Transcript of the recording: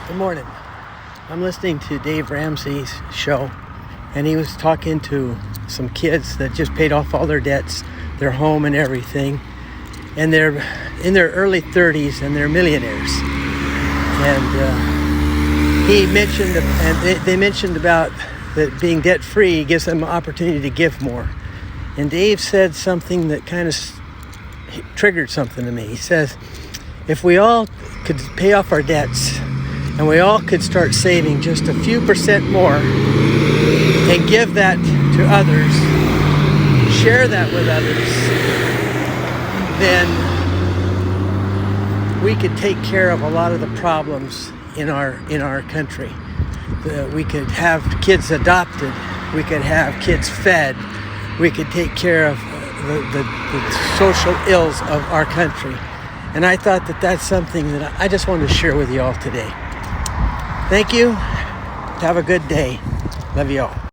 Good morning. I'm listening to Dave Ramsey's show, and he was talking to some kids that just paid off all their debts, their home and everything, and they're in their early 30s and they're millionaires. And he mentioned, and they mentioned about that being debt-free gives them an opportunity to give more. And Dave said something that kind of triggered something to me. He says, if we all could pay off our debts and we all could start saving just a few percent more and give that to others, share that with others, then we could take care of a lot of the problems in our country. We could have kids adopted, we could have kids fed, we could take care of the social ills of our country. And I thought that that's something that I just wanted to share with you all today. Thank you. Have a good day. Love you all.